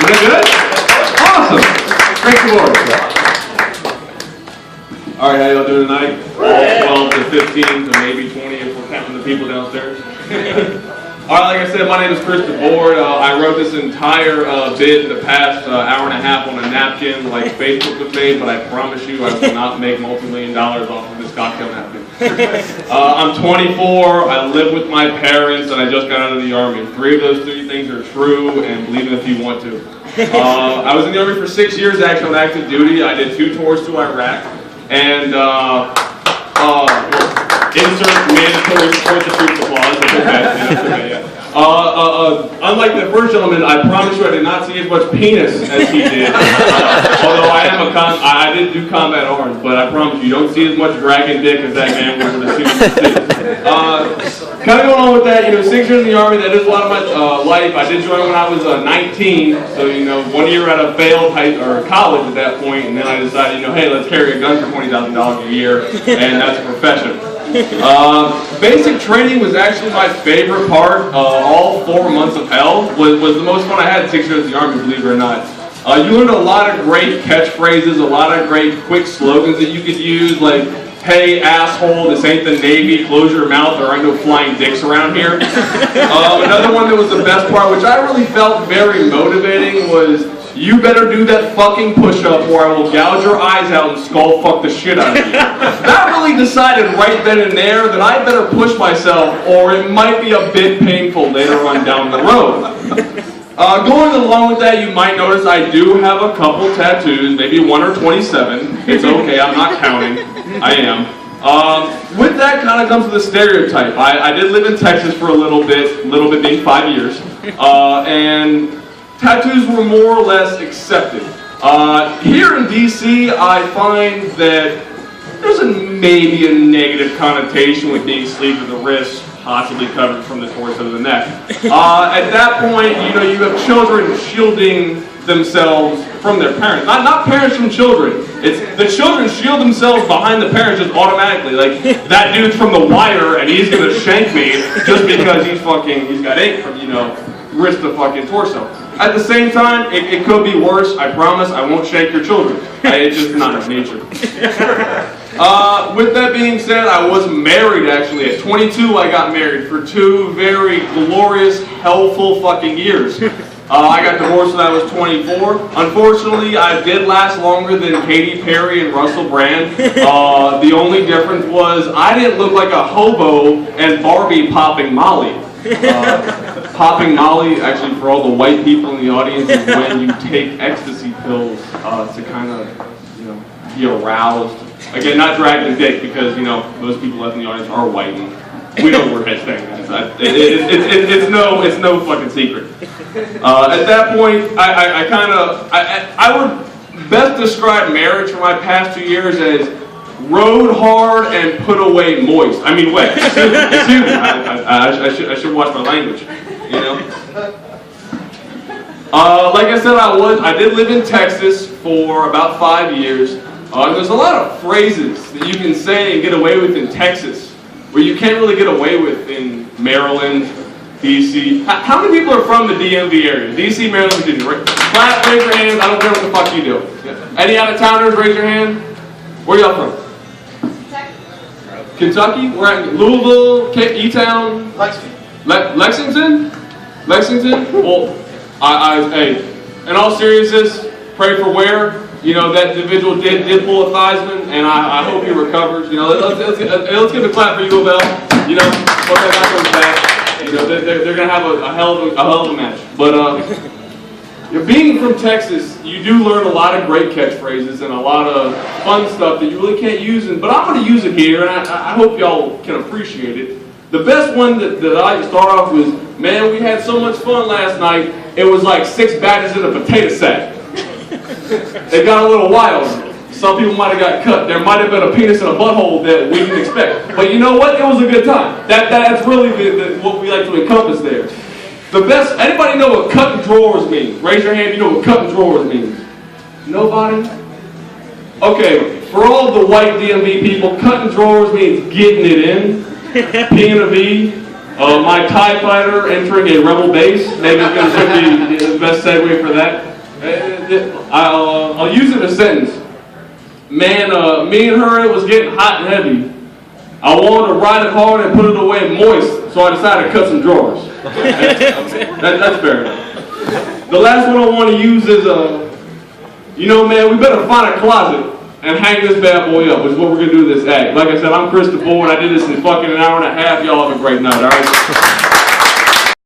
that good? Awesome. Thank you, Lord. All right, how y'all doing tonight? 12 to 15 to maybe 20 if we're counting the people downstairs. All right, like I said, my name is DeBord. I wrote this entire bit in the past hour and a half on a napkin like Facebook was made, but I promise you I will not make multi-million dollars off of this cocktail napkin. I'm 24, I live with my parents, and I just got out of the Army. 3 of those 3 things are true, and believe it if you want to. I was in the Army for 6 years actually on active duty. I did 2 tours to Iraq, and insert mandatory support the troops applause. That's okay. Unlike the first gentleman, I promise you I did not see as much penis as he did. Although I did do combat arms, but I promise you don't see as much dragon dick as that man was in the suit. Kind of going on with that, 6 years in the Army, that is a lot of my life. I did join when I was 19, so 1 year out of failed college at that point, and then I decided, hey, let's carry a gun for $20,000 a year, and that's a profession. Basic training was actually my favorite part. All 4 months of hell was the most fun I had 6 years in the Army, believe it or not. You learned a lot of great catchphrases, a lot of great quick slogans that you could use, like, hey, asshole, this ain't the Navy, close your mouth, there aren't no flying dicks around here. Another one that was the best part, which I really felt very motivating, was you better do that fucking push-up or I will gouge your eyes out and skull fuck the shit out of you. That really decided right then and there that I better push myself or it might be a bit painful later on down the road. Going along with that, you might notice I do have a couple tattoos, maybe 1 or 27. It's okay, I'm not counting. I am. With that kind of comes to the stereotype. I did live in Texas for a little bit being 5 years, and tattoos were more or less accepted. Here in DC, I find that there's maybe a negative connotation with being sleeved to the wrist, possibly covered from the torso to the neck. At that point, you have children shielding themselves from their parents. Not parents from children. It's the children shield themselves behind the parents just automatically. Like, that dude's from The Wire and he's gonna shank me just because he's got ink from, wrist to fucking torso. At the same time, it could be worse. I promise I won't shank your children. It's just not in nature. With that being said, I was married actually. At 22, I got married for 2 very glorious, hellful fucking years. I got divorced when I was 24. Unfortunately, I did last longer than Katy Perry and Russell Brand. The only difference was I didn't look like a hobo and Barbie popping Molly. Popping Molly, actually, for all the white people in the audience, is when you take ecstasy pills to kind of, be aroused. Again, not dragging dick because, most people left in the audience are white and we know we're head staying. It's no fucking secret. At that point, I would best describe marriage for my past 2 years as rode hard and put away moist. I mean wet. Excuse me. I should watch my language. Like I said, I did live in Texas for about 5 years. There's a lot of phrases that you can say and get away with in Texas where you can't really get away with in Maryland, DC. How many people are from the DMV area? DC, Maryland, Virginia, right? Clap, raise your hands. I don't care what the fuck you do. Any out-of-towners, raise your hand. Where y'all from? Kentucky? We're at Louisville, E-Town? Lexington? Well, hey, in all seriousness, pray for Ware. That individual did pull a Theismann, and I hope he recovers. Let's give a clap for Hugo Bell. What that guy comes back. They're gonna have a hell of a match. But being from Texas, you do learn a lot of great catchphrases and a lot of fun stuff that you really can't use. But I'm gonna use it here, and I hope y'all can appreciate it. The best one that I start off with, man, we had so much fun last night. It was like 6 badgers in a potato sack. It got a little wild. Some people might have got cut. There might have been a penis in a butthole that we didn't expect. But you know what? It was a good time. That's really what we like to encompass there. The best. Anybody know what cutting drawers means? Raise your hand if you know what cutting drawers means. Nobody? Okay. For all the white DMV people, cutting drawers means getting it in. P and a V. My TIE fighter entering a rebel base. Maybe it's going to be the best segue for that. I'll use it in a sentence. Man, me and her, it was getting hot and heavy. I wanted to ride it hard and put it away moist, so I decided to cut some drawers. That's fair enough. The last one I want to use is, man, we better find a closet and hang this bad boy up, which is what we're going to do in this act. Like I said, I'm Chris DeBord. I did this in fucking an hour and a half. Y'all have a great night, all right?